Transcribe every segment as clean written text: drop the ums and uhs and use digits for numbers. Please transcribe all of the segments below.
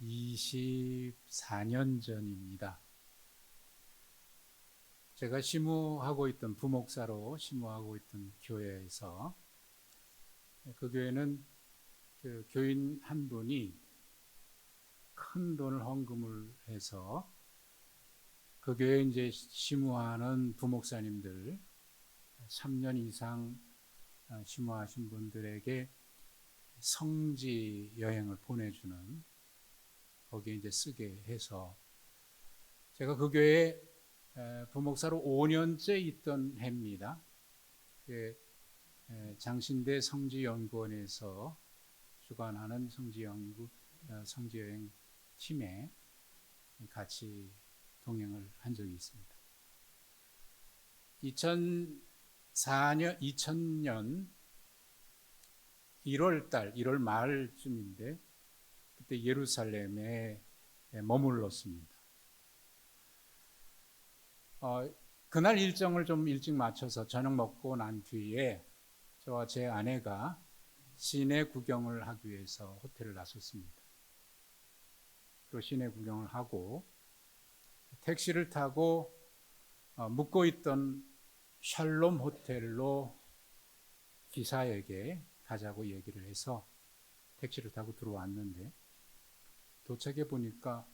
24년 전입니다. 제가 부목사로 심우하고 있던 교회에서 그 교회는 그 교인 한 분이 큰 돈을 헌금을 해서 그 교회에 이제 심우하는 부목사님들 3년 이상 심우하신 분들에게 성지 여행을 보내주는 거기에 이제 쓰게 해서 제가 그 교회에 부목사로 5년째 있던 해입니다. 장신대 성지연구원에서 주관하는 성지여행 팀에 같이 동행을 한 적이 있습니다. 2000년 1월 말쯤인데 그때 예루살렘에 머물렀습니다. 그날 일정을 좀 일찍 맞춰서 저녁 먹고 난 뒤에 저와 제 아내가 시내 구경을 하기 위해서 호텔을 나섰습니다. 또 시내 구경을 하고 택시를 타고 묵고 있던 샬롬 호텔로 기사에게 가자고 얘기를 해서 택시를 타고 들어왔는데 도착해 보니까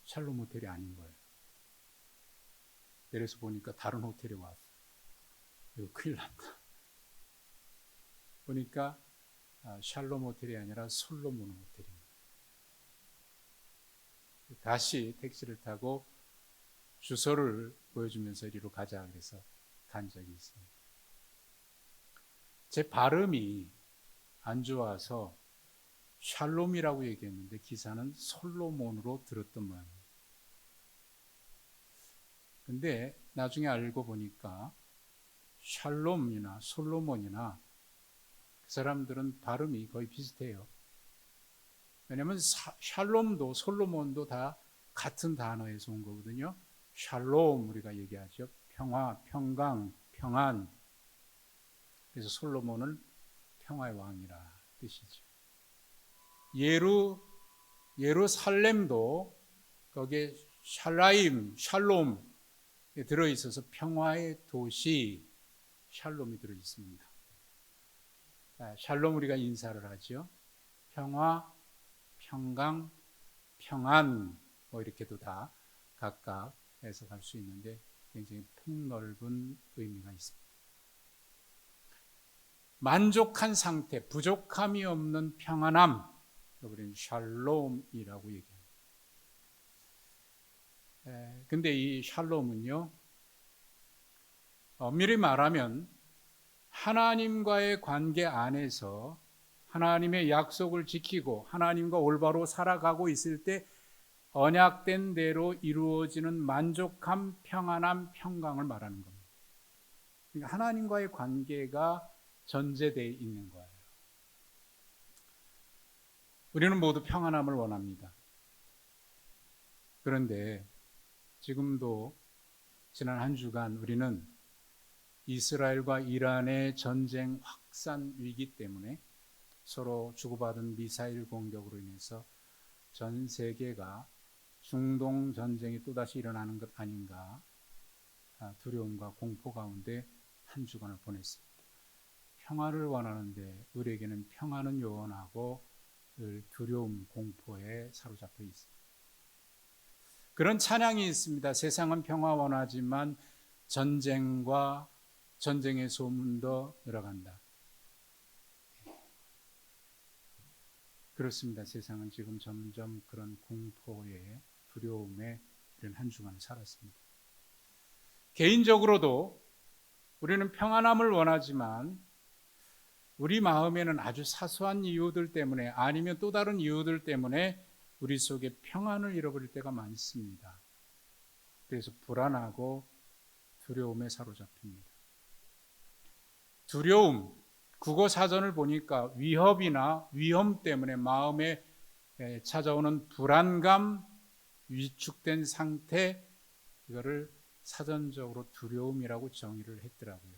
샬롬 호텔이 아닌 거예요. 내려서 보니까 다른 호텔에 왔어요. 이거 큰일 났다. 보니까 샬롬 호텔이 아니라 솔로몬 호텔입니다. 다시 택시를 타고 주소를 보여주면서 이리로 가자 그래서 간 적이 있습니다. 제 발음이 안 좋아서 샬롬이라고 얘기했는데 기사는 솔로몬으로 들었던 모양입니다. 근데 나중에 알고 보니까 샬롬이나 솔로몬이나 그 사람들은 발음이 거의 비슷해요. 왜냐하면 샬롬도 솔로몬도 다 같은 단어에서 온 거거든요. 샬롬 우리가 얘기하죠. 평화, 평강, 평안. 그래서 솔로몬은 평화의 왕이라 뜻이죠. 예루살렘도 거기에 샬라임, 샬롬 들어있어서 평화의 도시 샬롬이 들어있습니다. 샬롬 우리가 인사를 하죠. 평화, 평강, 평안 뭐 이렇게도 다 각각 해석할 수 있는데 굉장히 폭넓은 의미가 있습니다. 만족한 상태, 부족함이 없는 평안함, 우리는 샬롬이라고 얘기합니다. 근데 이 샬롬은요, 엄밀히 말하면 하나님과의 관계 안에서 하나님의 약속을 지키고 하나님과 올바로 살아가고 있을 때 언약된 대로 이루어지는 만족함, 평안함, 평강을 말하는 겁니다. 그러니까 하나님과의 관계가 전제되어 있는 거예요. 우리는 모두 평안함을 원합니다. 그런데 지금도 지난 한 주간 우리는 이스라엘과 이란의 전쟁 확산 위기 때문에 서로 주고받은 미사일 공격으로 인해서 전 세계가 중동 전쟁이 또다시 일어나는 것 아닌가 두려움과 공포 가운데 한 주간을 보냈습니다. 평화를 원하는데 우리에게는 평화는 요원하고 늘 두려움, 공포에 사로잡혀 있습니다. 그런 찬양이 있습니다. 세상은 평화 원하지만 전쟁과 전쟁의 소문도 늘어간다. 그렇습니다. 세상은 지금 점점 그런 공포에 두려움에 이런 한 주간을 살았습니다. 개인적으로도 우리는 평안함을 원하지만 우리 마음에는 아주 사소한 이유들 때문에 아니면 또 다른 이유들 때문에 우리 속에 평안을 잃어버릴 때가 많습니다. 그래서 불안하고 두려움에 사로잡힙니다. 두려움, 국어 사전을 보니까 위협이나 위험 때문에 마음에 찾아오는 불안감, 위축된 상태, 이거를 사전적으로 두려움이라고 정의를 했더라고요.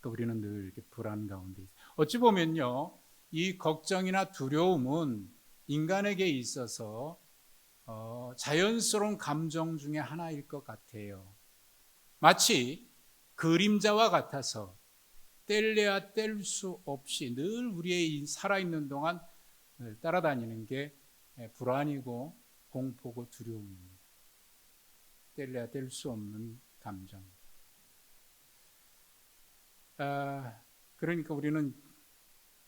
그러니까 우리는 늘 이렇게 불안 가운데 있어요. 어찌 보면요, 이 걱정이나 두려움은 인간에게 있어서 자연스러운 감정 중에 하나일 것 같아요. 마치 그림자와 같아서 뗄래야 뗄 수 없이 늘 우리의 살아있는 동안 따라다니는 게 불안이고 공포고 두려움입니다. 뗄래야 뗄 수 없는 감정. 그러니까 우리는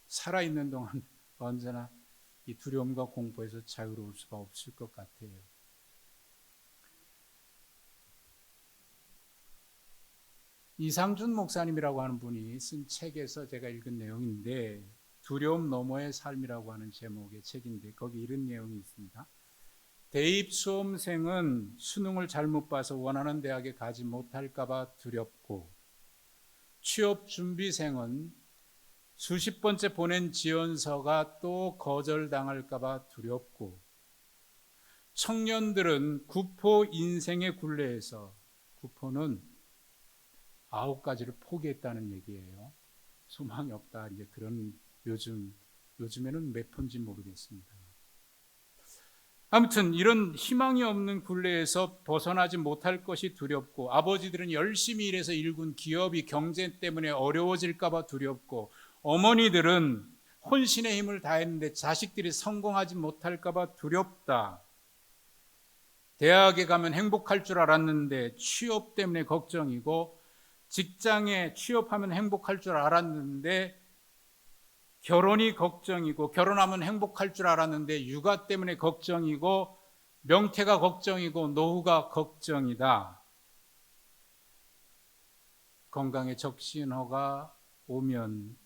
살아있는 동안 언제나 이 두려움과 공포에서 자유로울 수가 없을 것 같아요. 이상준 목사님이라고 하는 분이 쓴 책에서 제가 읽은 내용인데, 두려움 너머의 삶이라고 하는 제목의 책인데 거기 이런 내용이 있습니다. 대입 수험생은 수능을 잘못 봐서 원하는 대학에 가지 못할까 봐 두렵고, 취업 준비생은 수십 번째 보낸 지원서가 또 거절당할까 봐 두렵고, 청년들은 구포 인생의 굴레에서, 구포는 9가지를 포기했다는 얘기예요. 소망이 없다, 이제 그런 요즘에는 몇 번인지 모르겠습니다. 아무튼 이런 희망이 없는 굴레에서 벗어나지 못할 것이 두렵고, 아버지들은 열심히 일해서 일군 기업이 경제 때문에 어려워질까 봐 두렵고, 어머니들은 혼신의 힘을 다했는데 자식들이 성공하지 못할까 봐 두렵다. 대학에 가면 행복할 줄 알았는데 취업 때문에 걱정이고, 직장에 취업하면 행복할 줄 알았는데 결혼이 걱정이고, 결혼하면 행복할 줄 알았는데 육아 때문에 걱정이고, 명태가 걱정이고, 노후가 걱정이다. 건강에 적신호가 오면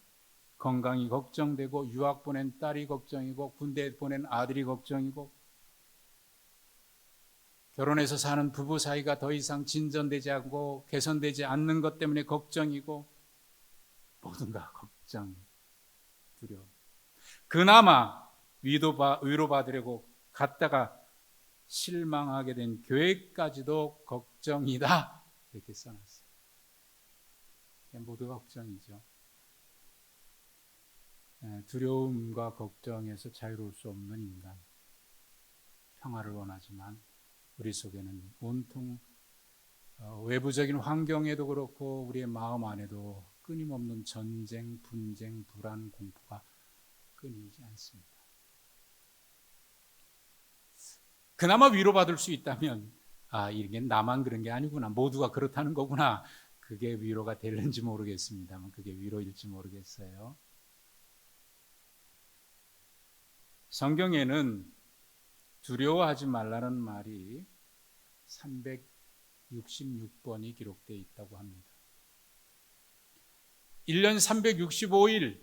건강이 걱정되고, 유학 보낸 딸이 걱정이고, 군대 보낸 아들이 걱정이고, 결혼해서 사는 부부 사이가 더 이상 진전되지 않고 개선되지 않는 것 때문에 걱정이고, 모든가 걱정, 두려움. 그나마 위로받으려고 갔다가 실망하게 된 교회까지도 걱정이다, 이렇게 써놨어요. 모두가 걱정이죠. 두려움과 걱정에서 자유로울 수 없는 인간, 평화를 원하지만 우리 속에는 온통 외부적인 환경에도 그렇고 우리의 마음 안에도 끊임없는 전쟁, 분쟁, 불안, 공포가 끊이지 않습니다. 그나마 위로받을 수 있다면, 이게 나만 그런 게 아니구나, 모두가 그렇다는 거구나, 그게 위로가 될는지 모르겠습니다만 그게 위로일지 모르겠어요. 성경에는 두려워하지 말라는 말이 366번이 기록되어 있다고 합니다. 1년 365일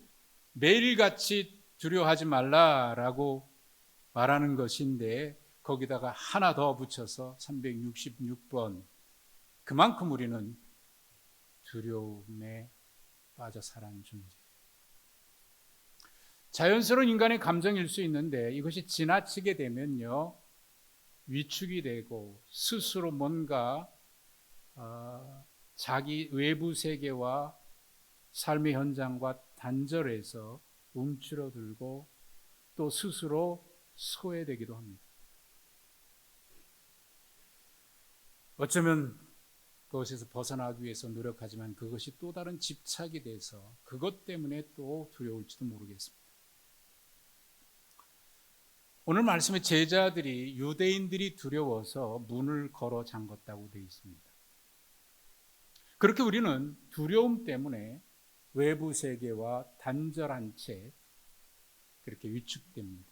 매일같이 두려워하지 말라라고 말하는 것인데, 거기다가 하나 더 붙여서 366번, 그만큼 우리는 두려움에 빠져 살아가는 존재. 자연스러운 인간의 감정일 수 있는데, 이것이 지나치게 되면요, 위축이 되고 스스로 뭔가 자기 외부 세계와 삶의 현장과 단절해서 움츠러들고 또 스스로 소외되기도 합니다. 어쩌면 그것에서 벗어나기 위해서 노력하지만 그것이 또 다른 집착이 돼서 그것 때문에 또 두려울지도 모르겠습니다. 오늘 말씀의 제자들이 유대인들이 두려워서 문을 걸어 잠갔다고 되어 있습니다. 그렇게 우리는 두려움 때문에 외부 세계와 단절한 채 그렇게 위축됩니다.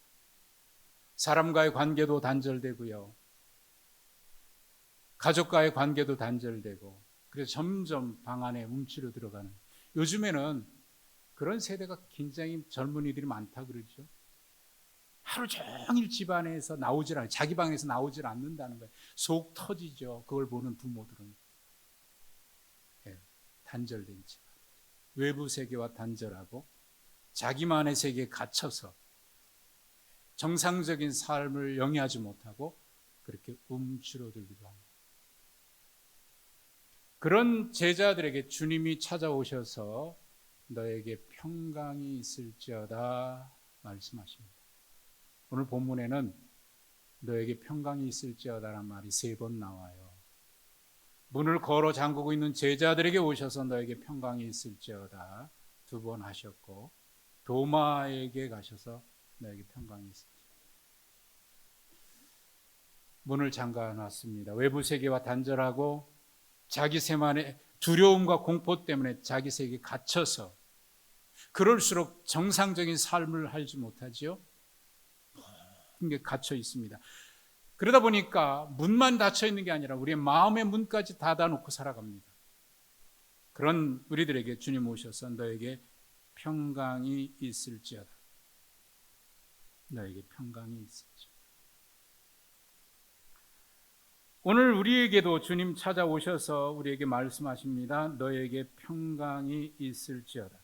사람과의 관계도 단절되고요, 가족과의 관계도 단절되고, 그래서 점점 방 안에 움츠려 들어가는, 요즘에는 그런 세대가 굉장히 젊은이들이 많다 그러죠. 하루 종일 집안에서 나오질 않아요. 자기 방에서 나오질 않는다는 거예요. 속 터지죠. 그걸 보는 부모들은. 단절된 집안, 외부 세계와 단절하고 자기만의 세계에 갇혀서 정상적인 삶을 영위하지 못하고 그렇게 움츠러들기도 합니다. 그런 제자들에게 주님이 찾아오셔서 너에게 평강이 있을지어다 말씀하십니다. 오늘 본문에는 너에게 평강이 있을지어다라는 말이 3번 나와요. 문을 걸어 잠그고 있는 제자들에게 오셔서 너에게 평강이 있을지어다 2번 하셨고, 도마에게 가셔서 너에게 평강이 있을지어다. 문을 잠가 놨습니다. 외부 세계와 단절하고 자기 세만의 두려움과 공포 때문에 자기 세계에 갇혀서 그럴수록 정상적인 삶을 하지 못하지요. 모든 게 갇혀 있습니다. 그러다 보니까 문만 닫혀 있는 게 아니라 우리의 마음의 문까지 닫아놓고 살아갑니다. 그런 우리들에게 주님 오셔서 너에게 평강이 있을지어다. 너에게 평강이 있을지어다. 오늘 우리에게도 주님 찾아오셔서 우리에게 말씀하십니다. 너에게 평강이 있을지어다.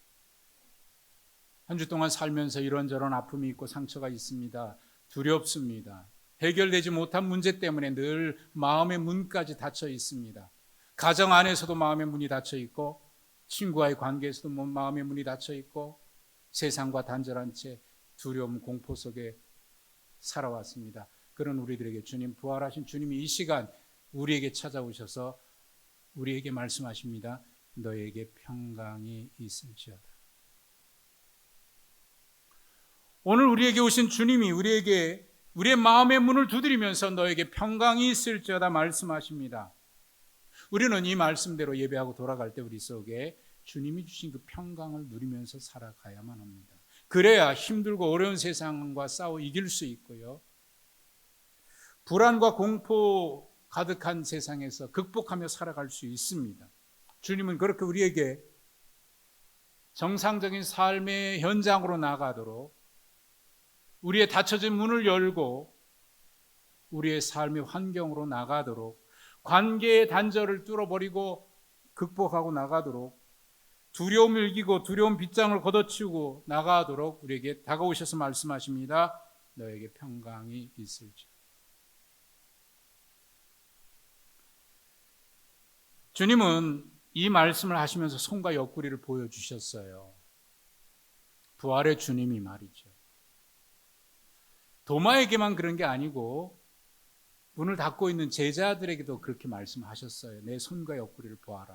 한 주 동안 살면서 이런저런 아픔이 있고 상처가 있습니다. 두렵습니다. 해결되지 못한 문제 때문에 늘 마음의 문까지 닫혀 있습니다. 가정 안에서도 마음의 문이 닫혀 있고, 친구와의 관계에서도 마음의 문이 닫혀 있고, 세상과 단절한 채 두려움, 공포 속에 살아왔습니다. 그런 우리들에게 주님, 부활하신 주님이 이 시간 우리에게 찾아오셔서 우리에게 말씀하십니다. 너에게 평강이 있을지어다. 오늘 우리에게 오신 주님이 우리에게 우리의 마음의 문을 두드리면서 너에게 평강이 있을지어다 말씀하십니다. 우리는 이 말씀대로 예배하고 돌아갈 때 우리 속에 주님이 주신 그 평강을 누리면서 살아가야만 합니다. 그래야 힘들고 어려운 세상과 싸워 이길 수 있고요, 불안과 공포 가득한 세상에서 극복하며 살아갈 수 있습니다. 주님은 그렇게 우리에게 정상적인 삶의 현장으로 나가도록 우리의 닫혀진 문을 열고 우리의 삶의 환경으로 나가도록, 관계의 단절을 뚫어버리고 극복하고 나가도록, 두려움을 이기고 두려움 빗장을 걷어치우고 나가도록 우리에게 다가오셔서 말씀하십니다. 너에게 평강이 있을지. 주님은 이 말씀을 하시면서 손과 옆구리를 보여주셨어요. 부활의 주님이 말이죠. 도마에게만 그런 게 아니고 문을 닫고 있는 제자들에게도 그렇게 말씀하셨어요. 내 손과 옆구리를 보아라.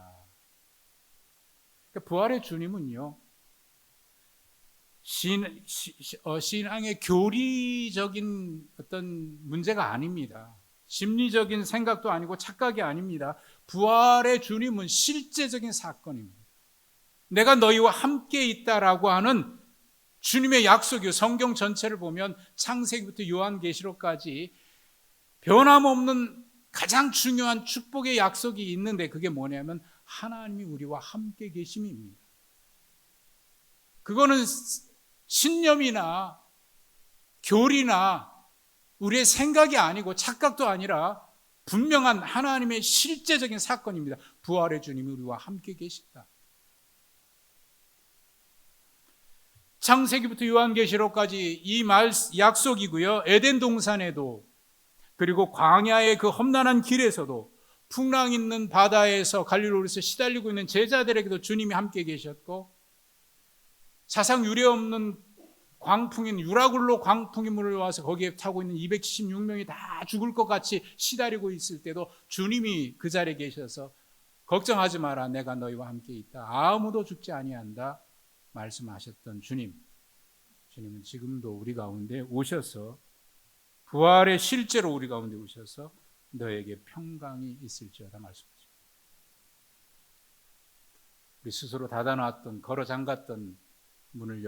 그러니까 부활의 주님은요, 신앙의 교리적인 어떤 문제가 아닙니다. 심리적인 생각도 아니고 착각이 아닙니다. 부활의 주님은 실제적인 사건입니다. 내가 너희와 함께 있다라고 하는 주님의 약속이요. 성경 전체를 보면 창세기부터 요한계시록까지 변함없는 가장 중요한 축복의 약속이 있는데, 그게 뭐냐면 하나님이 우리와 함께 계심입니다. 그거는 신념이나 교리나 우리의 생각이 아니고 착각도 아니라 분명한 하나님의 실제적인 사건입니다. 부활의 주님이 우리와 함께 계신다. 창세기부터 요한계시록까지 이 약속이고요. 에덴 동산에도, 그리고 광야의 그 험난한 길에서도, 풍랑 있는 바다에서 갈릴리에서 시달리고 있는 제자들에게도 주님이 함께 계셨고, 사상 유례 없는 광풍인 유라굴로 광풍이 물려와서 거기에 타고 있는 276명이 다 죽을 것 같이 시달리고 있을 때도 주님이 그 자리에 계셔서 걱정하지 마라, 내가 너희와 함께 있다, 아무도 죽지 아니한다 말씀하셨던 주님은 지금도 우리 가운데 오셔서, 부활의 실제로 우리 가운데 오셔서 너에게 평강이 있을지어다 말씀하십니다. 우리 스스로 닫아놨던, 걸어 잠갔던 문을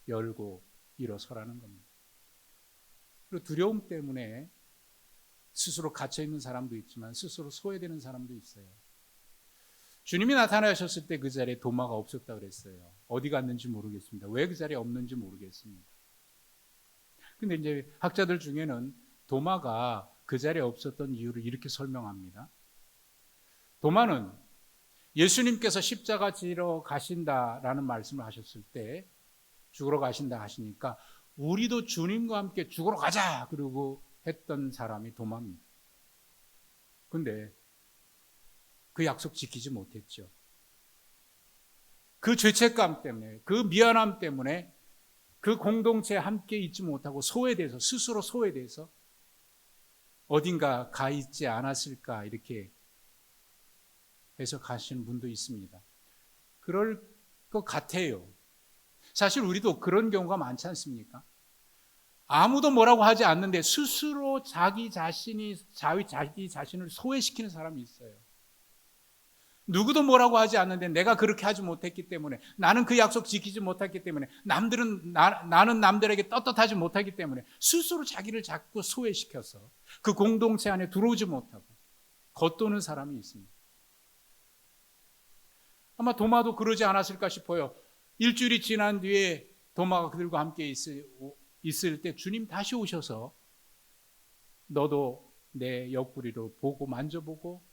열고 일어서라는 겁니다. 그리고 두려움 때문에 스스로 갇혀있는 사람도 있지만 스스로 소외되는 사람도 있어요. 주님이 나타나셨을 때 그 자리에 도마가 없었다고 그랬어요. 어디 갔는지 모르겠습니다. 왜 그 자리에 없는지 모르겠습니다. 근데 이제 학자들 중에는 도마가 그 자리에 없었던 이유를 이렇게 설명합니다. 도마는 예수님께서 십자가 지러 가신다라는 말씀을 하셨을 때, 죽으러 가신다 하시니까 우리도 주님과 함께 죽으러 가자 그러고 했던 사람이 도마입니다. 근데 그 약속 지키지 못했죠. 그 죄책감 때문에, 그 미안함 때문에 그 공동체에 함께 있지 못하고 소외돼서, 스스로 소외돼서 어딘가 가 있지 않았을까 이렇게 해석하시는 분도 있습니다. 그럴 것 같아요. 사실 우리도 그런 경우가 많지 않습니까? 아무도 뭐라고 하지 않는데 스스로 자기 자신을 소외시키는 사람이 있어요. 누구도 뭐라고 하지 않는데 내가 그렇게 하지 못했기 때문에, 나는 그 약속 지키지 못했기 때문에, 나는 남들에게 떳떳하지 못하기 때문에 스스로 자기를 자꾸 소외시켜서 그 공동체 안에 들어오지 못하고 겉도는 사람이 있습니다. 아마 도마도 그러지 않았을까 싶어요. 일주일이 지난 뒤에 도마가 그들과 함께 있을 때 주님 다시 오셔서 너도 내 옆구리로 보고 만져보고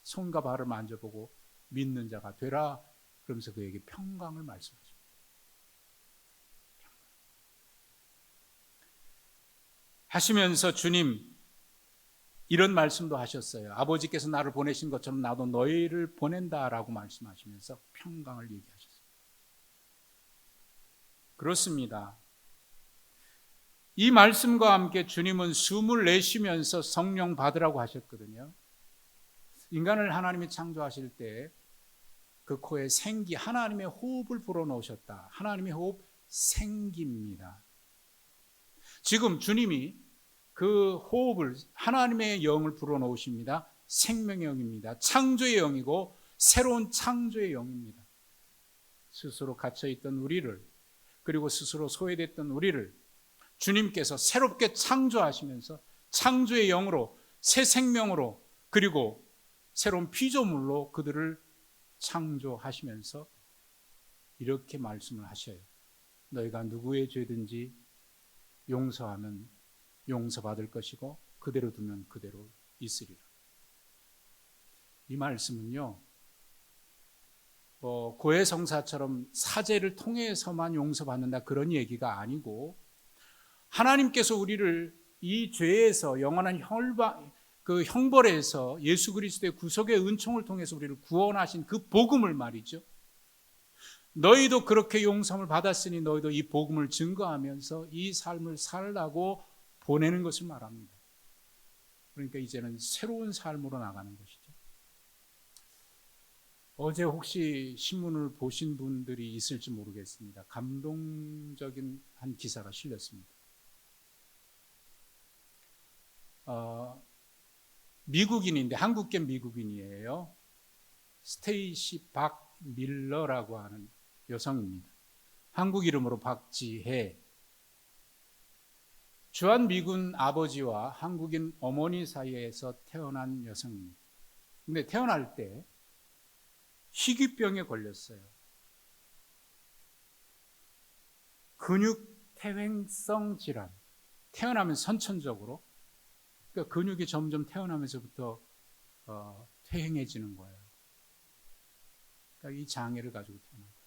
손과 발을 만져보고 믿는 자가 되라, 그러면서 그에게 평강을 말씀하십니다. 하시면서 주님 이런 말씀도 하셨어요. 아버지께서 나를 보내신 것처럼 나도 너희를 보낸다라고 말씀하시면서 평강을 얘기하셨습니다. 그렇습니다. 이 말씀과 함께 주님은 숨을 내쉬면서 성령 받으라고 하셨거든요. 인간을 하나님이 창조하실 때 그 코에 생기, 하나님의 호흡을 불어넣으셨다. 하나님의 호흡, 생기입니다. 지금 주님이 그 호흡을, 하나님의 영을 불어넣으십니다. 생명의 영입니다. 창조의 영이고 새로운 창조의 영입니다. 스스로 갇혀있던 우리를, 그리고 스스로 소외됐던 우리를 주님께서 새롭게 창조하시면서 창조의 영으로, 새 생명으로, 그리고 새로운 피조물로 그들을 창조하시면서 이렇게 말씀을 하셔요. 너희가 누구의 죄든지 용서하면 용서받을 것이고 그대로 두면 그대로 있으리라. 이 말씀은요, 고해성사처럼 사죄를 통해서만 용서받는다 그런 얘기가 아니고, 하나님께서 우리를 이 죄에서, 영원한 그 형벌에서 예수 그리스도의 구속의 은총을 통해서 우리를 구원하신 그 복음을 말이죠. 너희도 그렇게 용서를 받았으니 너희도 이 복음을 증거하면서 이 삶을 살라고 보내는 것을 말합니다. 그러니까 이제는 새로운 삶으로 나가는 것이죠. 어제 혹시 신문을 보신 분들이 있을지 모르겠습니다. 감동적인 한 기사가 실렸습니다. 미국인인데, 한국계 미국인이에요. 스테이시 박 밀러라고 하는 여성입니다. 한국 이름으로 박지혜. 주한 미군 아버지와 한국인 어머니 사이에서 태어난 여성입니다. 근데 태어날 때 희귀병에 걸렸어요. 근육퇴행성 질환. 태어나면 선천적으로, 그러니까 근육이 점점 태어나면서부터 퇴행해지는 거예요. 그러니까 이 장애를 가지고 태어난 거예요.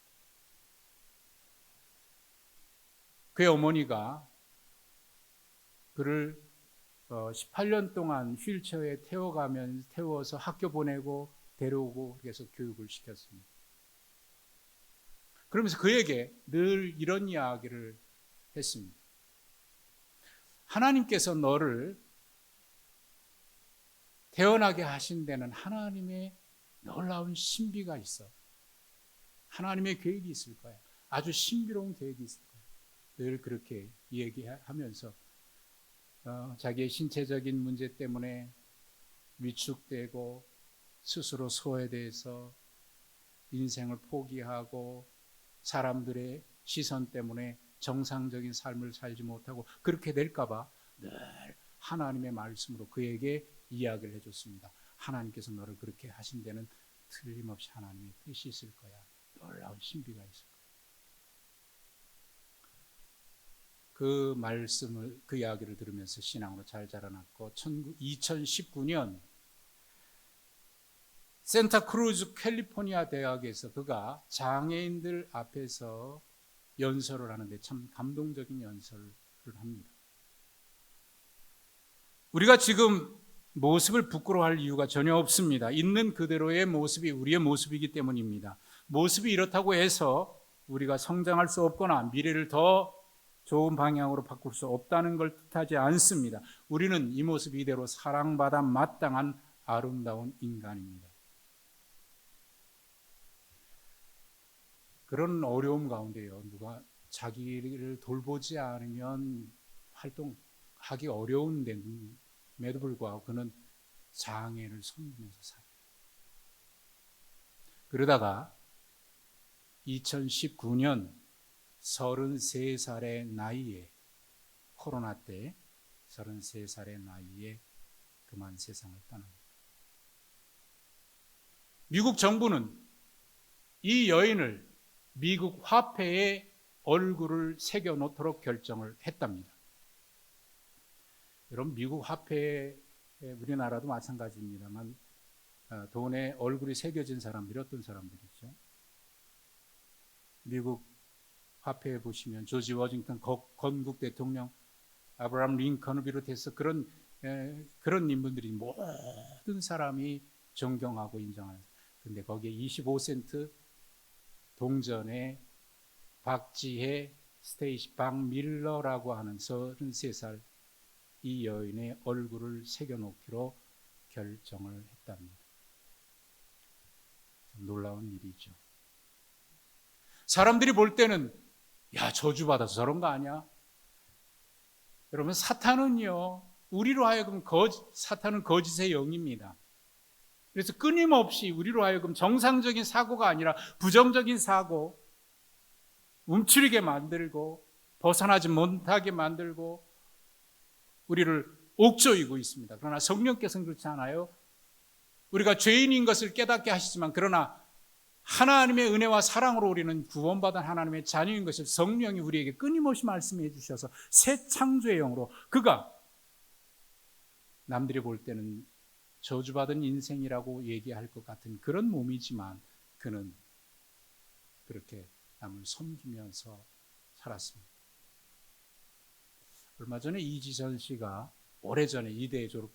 그의 어머니가 그를 18년 동안 휠체어에 태워서 학교 보내고 데려오고 그래서 교육을 시켰습니다. 그러면서 그에게 늘 이런 이야기를 했습니다. 하나님께서 너를 태어나게 하신 데는 하나님의 놀라운 신비가 있어. 하나님의 계획이 있을 거야. 아주 신비로운 계획이 있을 거야. 늘 그렇게 얘기하면서 자기의 신체적인 문제 때문에 위축되고 스스로 소외돼서 인생을 포기하고 사람들의 시선 때문에 정상적인 삶을 살지 못하고 그렇게 될까봐 늘 하나님의 말씀으로 그에게 이야기를 해줬습니다. 하나님께서 너를 그렇게 하신 데는 틀림없이 하나님의 뜻이 있을 거야. 놀라운 신비가 있을 거야. 그 말씀을, 그 이야기를 들으면서 신앙으로 잘 자라났고 2019년 산타크루즈 캘리포니아 대학에서 그가 장애인들 앞에서 연설을 하는데 참 감동적인 연설을 합니다. 우리가 지금 모습을 부끄러워할 이유가 전혀 없습니다. 있는 그대로의 모습이 우리의 모습이기 때문입니다. 모습이 이렇다고 해서 우리가 성장할 수 없거나 미래를 더 좋은 방향으로 바꿀 수 없다는 걸 뜻하지 않습니다. 우리는 이 모습 이대로 사랑받아 마땅한 아름다운 인간입니다. 그런 어려움 가운데요, 누가 자기를 돌보지 않으면 활동하기 어려운데도 불구하고 그는 장애를 섬기면서 살아요. 그러다가 2019년 33살의 나이에, 코로나 때 33살의 나이에 그만 세상을 떠납니다. 미국 정부는 이 여인을 미국 화폐에 얼굴을 새겨 놓도록 결정을 했답니다. 여러분, 미국 화폐에 우리나라도 마찬가지입니다만 돈에 얼굴이 새겨진 사람들이 어떤 사람들이죠? 미국 화폐에 보시면 조지 워싱턴 건국 대통령, 아브라함 링컨을 비롯해서 그런 인물들이 모든 사람이 존경하고 인정하는. 근데 거기에 25센트 동전에 박지혜, 스테이시 박밀러라고 하는 33살 이 여인의 얼굴을 새겨놓기로 결정을 했답니다. 좀 놀라운 일이죠. 사람들이 볼 때는 야, 저주받아서 저런 거 아니야? 여러분, 사탄은요, 우리로 하여금 사탄은 거짓의 영입니다. 그래서 끊임없이 우리로 하여금 정상적인 사고가 아니라 부정적인 사고, 움츠리게 만들고 벗어나지 못하게 만들고 우리를 옥조이고 있습니다. 그러나 성령께서는 그렇지 않아요. 우리가 죄인인 것을 깨닫게 하시지만, 그러나 하나님의 은혜와 사랑으로 우리는 구원받은 하나님의 자녀인 것을 성령이 우리에게 끊임없이 말씀해 주셔서 새 창조의 영으로, 그가 남들이 볼 때는 저주받은 인생이라고 얘기할 것 같은 그런 몸이지만 그는 그렇게 남을 섬기면서 살았습니다. 얼마 전에 이지선 씨가 오래전에 이대 졸업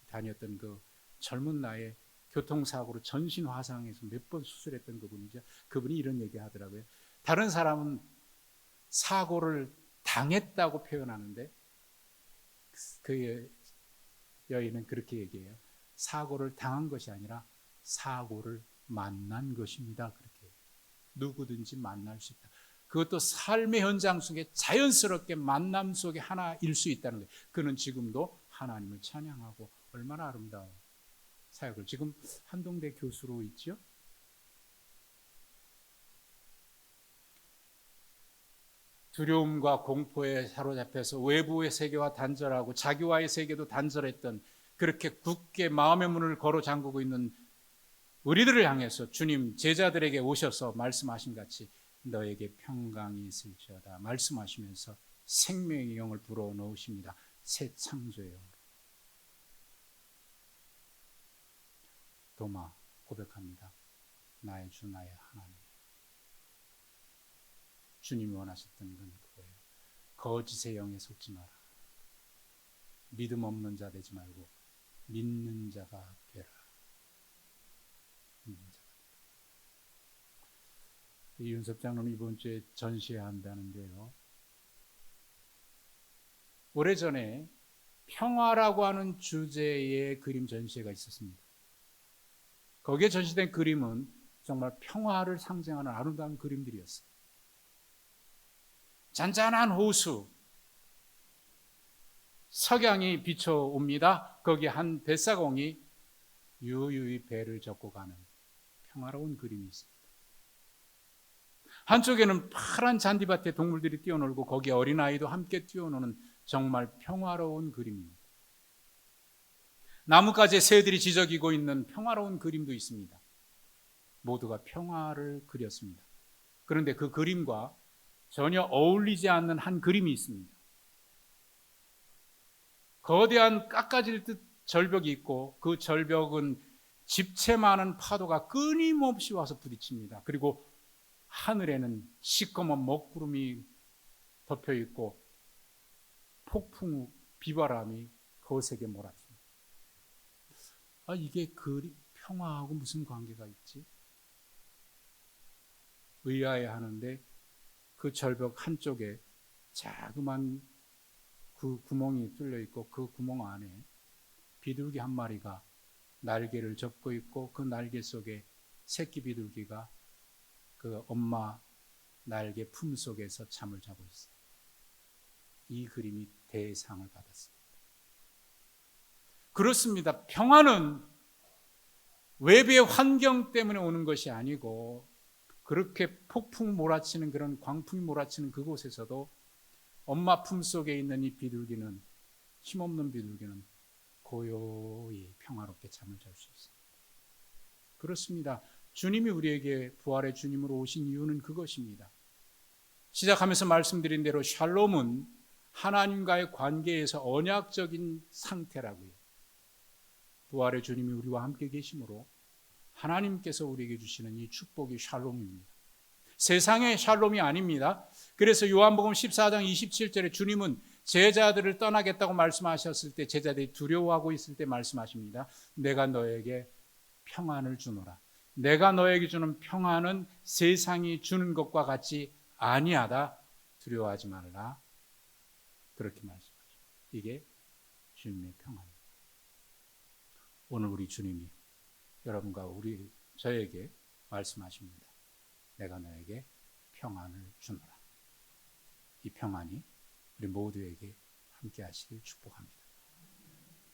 다녔던 그 젊은 나이에 교통사고로 전신 화상해서 몇 번 수술했던 그분이죠. 그분이 이런 얘기 하더라고요. 다른 사람은 사고를 당했다고 표현하는데 그 여인은 그렇게 얘기해요. 사고를 당한 것이 아니라 사고를 만난 것입니다. 그렇게 해요. 누구든지 만날 수 있다. 그것도 삶의 현장 속에 자연스럽게 만남 속에 하나일 수 있다는 거예요. 그는 지금도 하나님을 찬양하고 얼마나 아름다운 사역을, 지금 한동대 교수로 있죠. 두려움과 공포에 사로잡혀서 외부의 세계와 단절하고 자기와의 세계도 단절했던, 그렇게 굳게 마음의 문을 걸어 잠그고 있는 우리들을 향해서 주님 제자들에게 오셔서 말씀하신 같이 너에게 평강이 있을지어다 말씀하시면서 생명의 영을 불어넣으십니다. 새 창조의 영으로. 도마 고백합니다. 나의 주 나의 하나님. 주님이 원하셨던 건 그거예요. 거짓의 영에 속지 마라. 믿음 없는 자 되지 말고 믿는 자가 되라. 믿는 자가 되라. 이윤섭 장로는 이번 주에 전시회를 한다는데요. 오래전에 평화라고 하는 주제의 그림 전시회가 있었습니다. 거기에 전시된 그림은 정말 평화를 상징하는 아름다운 그림들이었어요. 잔잔한 호수, 석양이 비춰옵니다. 거기 한 뱃사공이 유유히 배를 젓고 가는 평화로운 그림이 있습니다. 한쪽에는 파란 잔디밭에 동물들이 뛰어놀고 거기에 어린아이도 함께 뛰어노는 정말 평화로운 그림입니다. 나뭇가지에 새들이 지저귀고 있는 평화로운 그림도 있습니다. 모두가 평화를 그렸습니다. 그런데 그 그림과 전혀 어울리지 않는 한 그림이 있습니다. 거대한 깎아질 듯 절벽이 있고 그 절벽은 집채 많은 파도가 끊임없이 와서 부딪힙니다. 그리고 하늘에는 시꺼먼 먹구름이 덮여 있고 폭풍 후 비바람이 거세게 몰아칩니다. 이게 평화하고 무슨 관계가 있지? 의아해하는데 그 절벽 한쪽에 자그만 그 구멍이 뚫려 있고 그 구멍 안에 비둘기 한 마리가 날개를 접고 있고 그 날개 속에 새끼 비둘기가 그 엄마 날개 품 속에서 잠을 자고 있어요. 이 그림이 대상을 받았습니다. 그렇습니다. 평화는 외부의 환경 때문에 오는 것이 아니고 그렇게 폭풍 몰아치는 그런 광풍이 몰아치는 그곳에서도 엄마 품 속에 있는 이 비둘기는, 힘없는 비둘기는 고요히 평화롭게 잠을 잘 수 있습니다. 그렇습니다. 주님이 우리에게 부활의 주님으로 오신 이유는 그것입니다. 시작하면서 말씀드린 대로 샬롬은 하나님과의 관계에서 언약적인 상태라고요. 부활의 주님이 우리와 함께 계심으로 하나님께서 우리에게 주시는 이 축복이 샬롬입니다. 세상의 샬롬이 아닙니다. 그래서 요한복음 14장 27절에 주님은 제자들을 떠나겠다고 말씀하셨을 때 제자들이 두려워하고 있을 때 말씀하십니다. 내가 너에게 평안을 주노라. 내가 너에게 주는 평안은 세상이 주는 것과 같이 아니하다. 두려워하지 말라. 그렇게 말씀하십니다. 이게 주님의 평안입니다. 오늘 우리 주님이 여러분과 저에게 말씀하십니다. 내가 너에게 평안을 주노라. 이 평안이 우리 모두에게 함께 하시길 축복합니다.